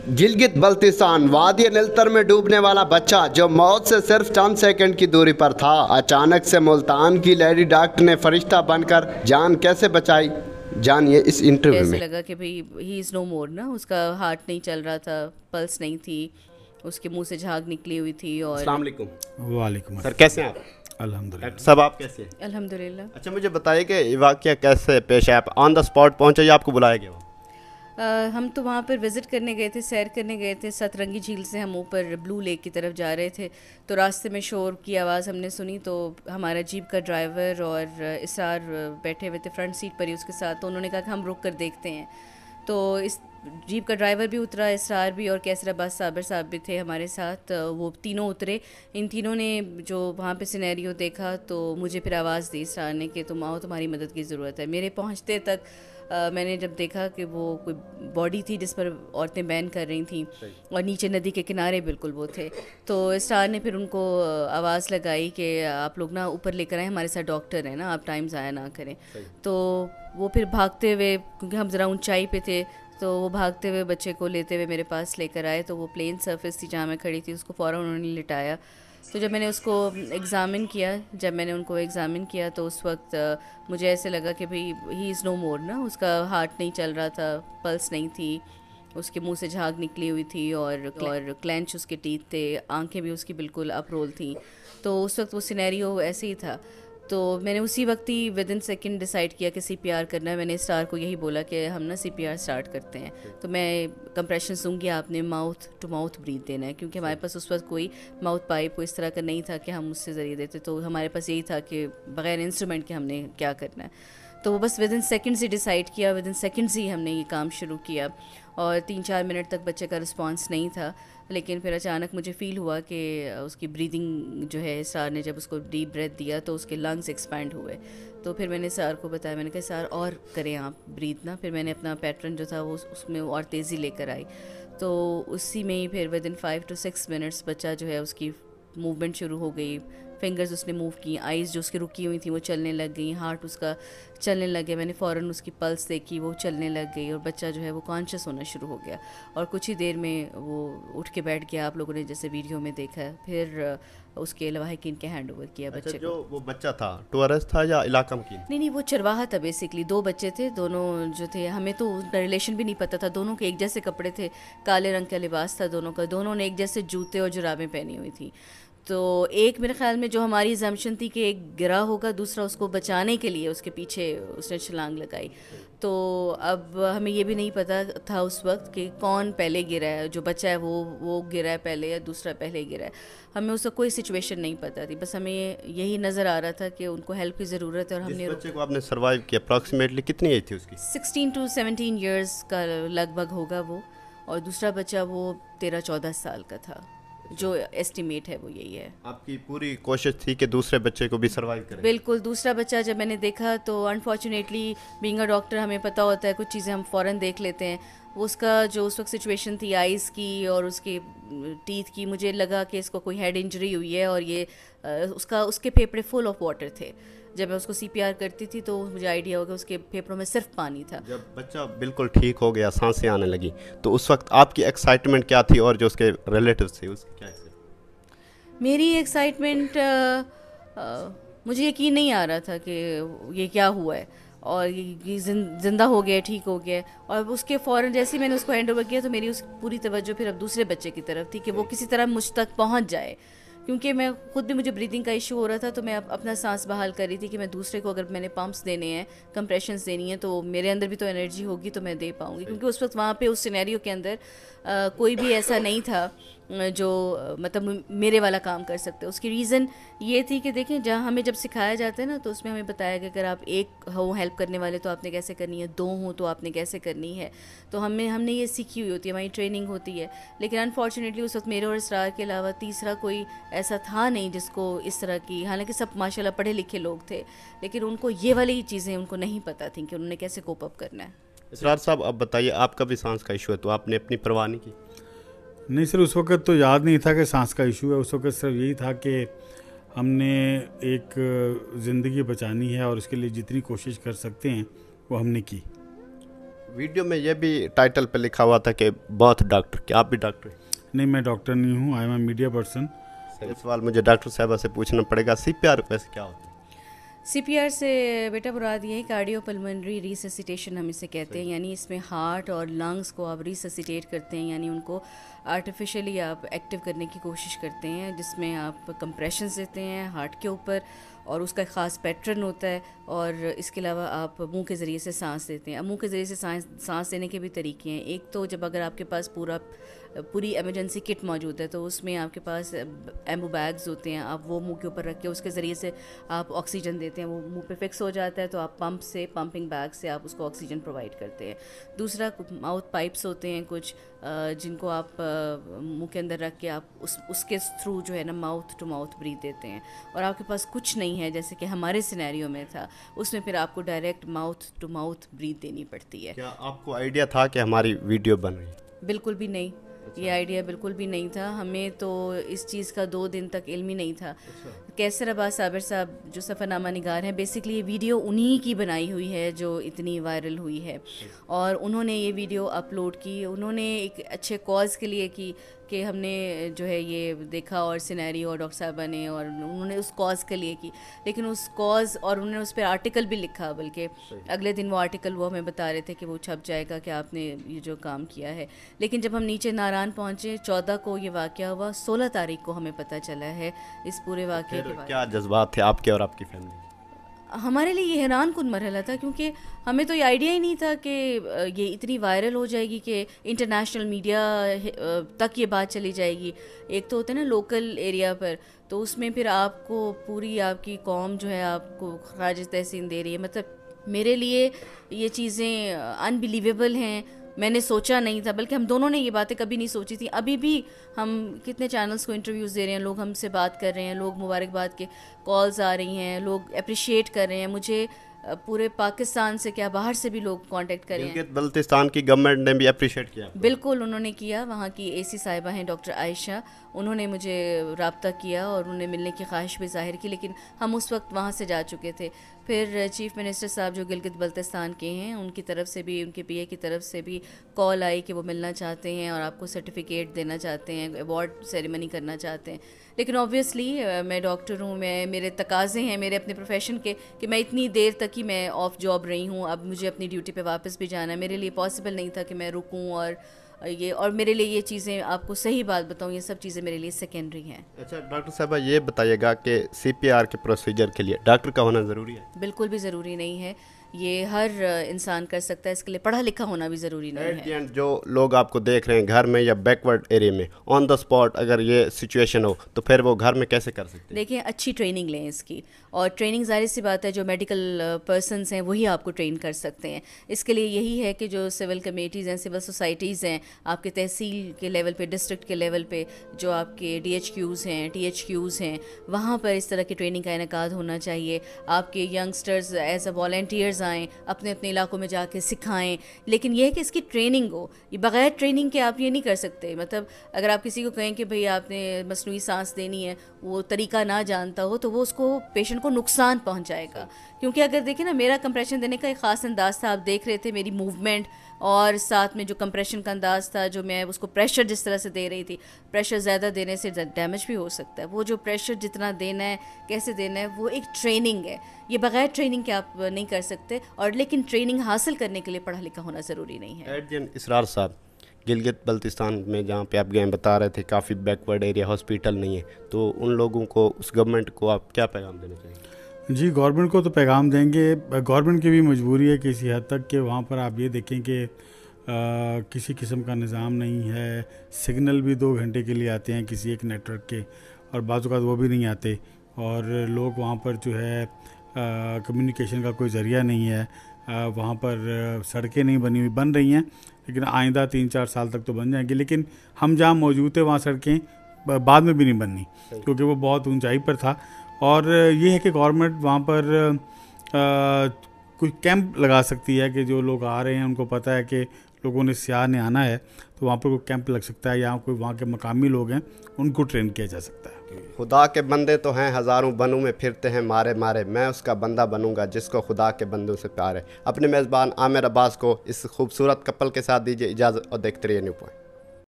गिलगित बल्तिस्तान वादी नीलतर में डूबने वाला बच्चा जो मौत से सिर्फ चंद सेकंड की दूरी पर था, अचानक से मुल्तान की लेडी डॉक्टर ने फरिश्ता बनकर जान कैसे बचाई, जानिए इस इंटरव्यू ऐसे में। लगा कि भाई ही इज़ नो मोर ना, उसका हार्ट नहीं चल रहा था, पल्स नहीं थी, उसके मुंह से झाग निकली हुई थी। और अस्सलाम वालेकुम। वालेकुम सर कैसे हैं आप? अल्हम्दुलिल्लाह। डॉक्टर साहब आप कैसे हैं? अल्हम्दुलिल्लाह। अच्छा मुझे बताइए कि ये वाक़या कैसे पेश आया, आप ऑन द स्पॉट पहुंचे या आपको बुलाया गया? हम तो वहाँ पर विज़िट करने गए थे, सैर करने गए थे। सतरंगी झील से हम ऊपर ब्लू लेक की तरफ जा रहे थे, तो रास्ते में शोर की आवाज़ हमने सुनी। तो हमारा जीप का ड्राइवर और इसरार बैठे हुए थे फ्रंट सीट पर ही उसके साथ, तो उन्होंने कहा कि हम रुक कर देखते हैं। तो इस जीप का ड्राइवर भी उतरा, इसरार भी, और कैसर अब्बास साबिर साहब भी थे हमारे साथ। वो तीनों उतरे। इन तीनों ने जो वहाँ पे सिनेरियो देखा तो मुझे फिर आवाज़ दी इसरार ने कि तुम आओ, तुम्हारी मदद की ज़रूरत है। मेरे पहुँचते तक मैंने जब देखा कि वो कोई बॉडी थी जिस पर औरतें बैन कर रही थी और नीचे नदी के किनारे बिल्कुल वो थे, तो स्टार ने फिर उनको आवाज़ लगाई कि आप लोग ना ऊपर लेकर आए, हमारे साथ डॉक्टर हैं ना, आप टाइम ज़ाया ना करें। तो वो फिर भागते हुए, क्योंकि हम ज़रा ऊंचाई पे थे, तो वो भागते हुए बच्चे को लेते हुए मेरे पास लेकर आए। तो वो प्लेन सरफेस थी जहाँ मैं खड़ी थी, उसको फ़ौरन उन्होंने लिटाया। तो जब मैंने उसको एग्ज़ामिन किया तो उस वक्त मुझे ऐसे लगा कि भाई ही इज़ नो मोर ना, उसका हार्ट नहीं चल रहा था, पल्स नहीं थी, उसके मुंह से झाग निकली हुई थी, और क्लेंच उसके टीथ थे, आंखें भी उसकी बिल्कुल अप्रोल थी। तो उस वक्त वो सिनेरियो ऐसे ही था। तो मैंने उसी वक्त ही विद इन सेकेंड डिसाइड किया कि सीपीआर करना है। मैंने स्टार को यही बोला कि हम ना सीपीआर स्टार्ट करते हैं। तो मैं कंप्रेशन दूंगी, आपने माउथ टू माउथ ब्रीथ देना है, क्योंकि हमारे पास उस वक्त कोई माउथ पाइप इस तरह का नहीं था कि हम उससे ज़रिए देते। तो हमारे पास यही था कि बग़ैर इंस्ट्रूमेंट के हमने क्या करना है। तो वो बस with in seconds he decide किया, विद इन सेकेंड्स ही हमने ये काम शुरू किया। और 3-4 मिनट तक बच्चे का रिस्पांस नहीं था, लेकिन फिर अचानक मुझे फ़ील हुआ कि उसकी ब्रीदिंग जो है, सार ने जब उसको डीप ब्रेथ दिया तो उसके लंग्स एक्सपैंड हुए। तो फिर मैंने सार को बताया, मैंने कहा सार और करें आप ब्रीथ ना। फिर मैंने अपना पैटर्न जो था वो उसमें और तेज़ी लेकर आई। तो उसी में ही फिर विद इन 5 to 6 मिनट्स बच्चा जो है उसकी मूवमेंट शुरू हो गई। फिंगर्स उसने मूव की, आइज़ जो उसकी रुकी हुई थी वो चलने लग गई, हार्ट उसका चलने लग गया। मैंने फ़ौरन उसकी पल्स देखी, वो चलने लग गई, और बच्चा जो है वो कॉन्शियस होना शुरू हो गया। और कुछ ही देर में वो उठ के बैठ गया, आप लोगों ने जैसे वीडियो में देखा है। फिर उसके लवाहिकीन के हैंड ओवर किया अच्छा बच्चे जो को। वो बच्चा था टूरिस्ट था या इलाका मकीन? नहीं, वो चरवाहा था बेसिकली। 2 बच्चे थे, दोनों जो थे, हमें तो उनका रिलेशन भी नहीं पता था। दोनों के एक जैसे कपड़े थे, काले रंग का लिबास था दोनों का, दोनों ने एक जैसे जूते और जुराबें पहनी हुई थी। तो एक मेरे ख्याल में जो हमारी जम्पशन थी कि एक गिरा होगा, दूसरा उसको बचाने के लिए उसके पीछे उसने छलांग लगाई। तो अब हमें ये भी नहीं पता था उस वक्त कि कौन पहले गिरा है, जो बच्चा है वो गिरा है पहले या दूसरा पहले गिरा है। हमें उसका कोई सिचुएशन नहीं पता थी, बस हमें यही नज़र आ रहा था कि उनको हेल्प की ज़रूरत है। और जिस हमने बच्चे को आपने सरवाइव किया अप्रॉक्सीमेटली कितनी एज थी उसकी? 16 to 17 ईयर्स का लगभग होगा वो, और दूसरा बच्चा वो 13-14 साल का था। जो एस्टिमेट है वो यही है। आपकी पूरी कोशिश थी कि दूसरे बच्चे को भी सरवाइव करें? बिल्कुल। दूसरा बच्चा जब मैंने देखा तो अनफॉर्चुनेटली बीइंग अ डॉक्टर हमें पता होता है कुछ चीज़ें हम फ़ौरन देख लेते हैं। वो उसका जो उस वक्त सिचुएशन थी आइज़ की और उसके टीथ की, मुझे लगा कि इसको कोई हेड इंजरी हुई है, और ये उसके फेफड़े फुल ऑफ वाटर थे। जब मैं उसको सीपीआर करती थी तो मुझे आइडिया हो गया उसके फेफड़ों में सिर्फ पानी था। जब बच्चा बिल्कुल ठीक हो गया, सांसें आने लगी, तो उस वक्त आपकी एक्साइटमेंट क्या थी और जो उसके रिलेटिव्स थे उसकी क्या एक्साइटमेंट? मेरी एक्साइटमेंट, मुझे यकीन नहीं आ रहा था कि ये क्या हुआ है, और ये ज़िंदा हो गया, ठीक हो गया। और उसके फ़ौरन जैसे ही मैंने उसको हैंड ओवर किया तो मेरी उस पूरी तवज्जो फिर अब दूसरे बच्चे की तरफ थी कि वो किसी तरह मुझ तक पहुंच जाए, क्योंकि मैं खुद भी, मुझे ब्रीदिंग का इशू हो रहा था। तो मैं अपना सांस बहाल कर रही थी कि मैं दूसरे को, अगर मैंने पंप्स देने हैं, कंप्रेशंस देनी है, तो मेरे अंदर भी तो एनर्जी होगी तो मैं दे पाऊँगी। क्योंकि उस वक्त वहाँ पे उस सिनेरियो के अंदर कोई भी ऐसा नहीं था जो मतलब मेरे वाला काम कर सकते। उसकी रीज़न ये थी कि देखें, जहाँ हमें जब सिखाया जाता है ना, तो उसमें हमें बताया कि अगर आप एक हो हेल्प करने वाले तो आपने कैसे करनी है, 2 हो तो आपने कैसे करनी है। तो हमने ये सीखी हुई होती है, हमारी ट्रेनिंग होती है। लेकिन अनफॉर्चुनेटली उस वक्त मेरे और इसरार के अलावा तीसरा कोई ऐसा था नहीं जिसको इस तरह की, हालांकि सब माशाल्लाह पढ़े लिखे लोग थे, लेकिन उनको ये वाली चीज़ें उनको नहीं पता थी कि उन्होंने कैसे कोप अप करना है। इसरार साहब अब बताइए, आपका भी सांस का इशू है तो आपने अपनी परवाह नहीं की? नहीं सर, उस वक्त तो याद नहीं था कि सांस का इशू है। उस वक्त सिर्फ यही था कि हमने एक ज़िंदगी बचानी है और उसके लिए जितनी कोशिश कर सकते हैं वो हमने की। वीडियो में ये भी टाइटल पे लिखा हुआ था कि बहुत डॉक्टर, क्या आप भी डॉक्टर हैं? नहीं, मैं डॉक्टर नहीं हूँ, I am a media person. ये सवाल मुझे डॉक्टर साहबा से पूछना पड़ेगा, CPR वैसे क्या होता है? CPR से बेटा मुराद ये है कार्डियो पल्मोनरी रिससिटेशन हम इसे कहते हैं, यानी इसमें हार्ट और लंग्स को आप रिससिटेट करते हैं, यानी उनको आर्टिफिशियली आप एक्टिव करने की कोशिश करते हैं, जिसमें आप कंप्रेशंस देते हैं हार्ट के ऊपर और उसका एक ख़ास पैटर्न होता है, और इसके अलावा आप मुंह के ज़रिए से सांस देते हैं। अब मुंह के ज़रिए से सांस देने के भी तरीके हैं। एक तो जब अगर आपके पास पूरी इमरजेंसी किट मौजूद है तो उसमें आपके पास एम्बू बैग्स होते हैं, आप वो मुंह के ऊपर रख के उसके ज़रिए से आप ऑक्सीजन देते हैं, वो मुंह पे फिक्स हो जाता है तो आप पंपिंग बैग से आप उसको ऑक्सीजन प्रोवाइड करते हैं। दूसरा माउथ पाइप्स होते हैं कुछ, जिनको आप मुंह के अंदर रख के आप उसके थ्रू जो है ना माउथ टू माउथ ब्रीथ देते हैं। और आपके पास कुछ नहीं है जैसे कि हमारे सिनेरियो में था, उसमें फिर आपको direct mouth to mouth breath देनी पड़ती है। क्या आपको आइडिया था कि हमारी वीडियो बन रही है? बिल्कुल भी नहीं, ये आइडिया बिल्कुल भी नहीं था। हमें तो इस चीज़ का 2 दिन तक इल्म ही नहीं था। कैसर अब्बास साबिर साहब जो सफ़रनामा निगार हैं, बेसिकली ये वीडियो उन्हीं की बनाई हुई है जो इतनी वायरल हुई है, और उन्होंने ये वीडियो अपलोड की, उन्होंने एक अच्छे कॉज के लिए की कि हमने जो है ये देखा और सिनेरियो और डॉक्टर साहबा ने, और उन्होंने उस कॉज के लिए की, लेकिन उस कॉज और उन्होंने उस पर आर्टिकल भी लिखा, बल्कि अगले दिन वो आर्टिकल वो हमें बता रहे थे कि वो छप जाएगा कि आपने ये जो काम किया है। लेकिन जब हम नीचे नारायण पहुँचे 14 को ये वाक़या हुआ, 16 तारीख को हमें पता चला है इस पूरे वाक़े के बारे। क्या जज्बात थे आपके और आपकी फैमिली? हमारे लिए ये हैरान कुन मरहला था, क्योंकि हमें तो ये आइडिया ही नहीं था कि ये इतनी वायरल हो जाएगी कि इंटरनेशनल मीडिया तक ये बात चली जाएगी। एक तो होता है ना लोकल एरिया पर, तो उसमें फिर आपको पूरी आपकी कौम जो है आपको खराज तहसीन दे रही है। मतलब मेरे लिए ये चीज़ें अनबिलीवेबल हैं, मैंने सोचा नहीं था, बल्कि हम दोनों ने ये बातें कभी नहीं सोची थी। अभी भी हम कितने चैनल्स को इंटरव्यूज़ दे रहे हैं, लोग हमसे बात कर रहे हैं, लोग मुबारकबाद के कॉल्स आ रही हैं, लोग अप्रिशिएट कर रहे हैं मुझे। पूरे पाकिस्तान से क्या बाहर से भी लोग कांटेक्ट कर रहे हैं। गिलगित बल्तिस्तान की गवर्नमेंट ने भी अप्रिशिएट किया? बिल्कुल उन्होंने किया। वहाँ की AC साहिबा हैं डॉक्टर आयशा, उन्होंने मुझे रब्ता किया और उन्हें मिलने की ख्वाहिश भी जाहिर की, लेकिन हम उस वक्त वहाँ से जा चुके थे। फिर चीफ़ मिनिस्टर साहब जो गिलगित बल्तिस्तान के हैं, उनकी तरफ से भी, उनके PA की तरफ से भी कॉल आई कि वो मिलना चाहते हैं और आपको सर्टिफिकेट देना चाहते हैं, अवार्ड सेरेमनी करना चाहते हैं। लेकिन ऑब्वियसली मैं डॉक्टर हूँ, मेरे तकाज़े हैं मेरे अपने प्रोफेशन के कि मैं इतनी देर तक ही मैं ऑफ जॉब रही हूँ, अब मुझे अपनी ड्यूटी पे वापस भी जाना है। मेरे लिए पॉसिबल नहीं था कि मैं रुकूँ, और मेरे लिए ये चीज़ें, आपको सही बात बताऊँ, ये सब चीज़ें मेरे लिए सेकेंडरी हैं। अच्छा डॉक्टर साहबा, ये बताइएगा कि CPR के प्रोसीजर के लिए डॉक्टर का होना ज़रूरी है? बिल्कुल भी ज़रूरी नहीं है, ये हर इंसान कर सकता है, इसके लिए पढ़ा लिखा होना भी ज़रूरी नहीं है। एट जो लोग आपको देख रहे हैं घर में या बैकवर्ड एरिया में, ऑन द स्पॉट अगर ये सिचुएशन हो तो फिर वो घर में कैसे कर सकते हैं? देखिए, अच्छी ट्रेनिंग लें इसकी, और ट्रेनिंग जाहिर सी बात है जो मेडिकल पर्सनस हैं वही आपको ट्रेन कर सकते हैं। इसके लिए यही है कि जो सिविल कमेटीज़ हैं, सिविल सोसाइटीज़ हैं, आपके तहसील के लेवल पे, डिस्ट्रिक्ट के लेवल पे जो आपके DHQs हैं, THQs हैं, वहाँ पर इस तरह की ट्रेनिंग का इनेकाद होना चाहिए। आपके यंगस्टर्स एज अ वॉलंटियर्स आएँ, अपने अपने इलाकों में जाके सिखाएं। लेकिन यह है कि इसकी ट्रेनिंग हो, ये बग़ैर ट्रेनिंग के आप ये नहीं कर सकते। मतलब अगर आप किसी को कहें कि भाई आपने मसनूई सांस देनी है, वो तरीका ना जानता हो, तो वो उसको पेशेंट को नुकसान पहुंचाएगा। क्योंकि अगर देखें ना, मेरा कंप्रेशन देने का एक ख़ास अंदाज़ था, आप देख रहे थे मेरी मूवमेंट, और साथ में जो कंप्रेशन का अंदाज़ था, जो मैं उसको प्रेशर जिस तरह से दे रही थी, प्रेशर ज़्यादा देने से डैमेज भी हो सकता है। वो जो प्रेशर जितना देना है, कैसे देना है, वो एक ट्रेनिंग है। ये बगैर ट्रेनिंग के आप नहीं कर सकते, और लेकिन ट्रेनिंग हासिल करने के लिए पढ़ा लिखा होना ज़रूरी नहीं है। एडजन इसरार साहब, गिलगित बल्तिस्तान में जहाँ पे आप गए बता रहे थे काफ़ी बैकवर्ड एरिया, हॉस्पिटल नहीं है, तो उन लोगों को, उस गवर्नमेंट को आप क्या पैगाम देना चाहिए? जी, गवर्नमेंट को तो पैगाम देंगे। गवर्नमेंट की भी मजबूरी है किसी हद तक कि वहाँ पर आप ये देखें कि किसी किस्म का निज़ाम नहीं है। सिग्नल भी 2 घंटे के लिए आते हैं किसी एक नेटवर्क के, और बाज़ औक़ात वो भी नहीं आते, और लोग वहाँ पर जो है कम्युनिकेशन का कोई ज़रिया नहीं है। वहाँ पर सड़कें नहीं बनी हुई, बन रही हैं, लेकिन आइंदा 3-4 साल तक तो बन जाएंगी। लेकिन हम जहाँ मौजूद थे वहाँ सड़कें बाद में भी नहीं बननी, क्योंकि वो बहुत ऊंचाई पर था। और ये है कि गवर्नमेंट वहाँ पर कुछ कैंप लगा सकती है कि जो लोग आ रहे हैं उनको पता है कि लोगों ने सियाह ने आना है तो वहाँ पर कोई कैंप लग सकता है, या कोई वहाँ के मकामी लोग हैं उनको ट्रेन किया जा सकता है। खुदा के बंदे तो हैं हज़ारों, बनों में फिरते हैं मारे मारे, मैं उसका बंदा बनूंगा जिसको खुदा के बंदों से प्यार है। अपने मेज़बान आमिर अब्बास को इस खूबसूरत कपल के साथ दीजिए इजाज़त और देखते रहिए न्यू पॉइंट।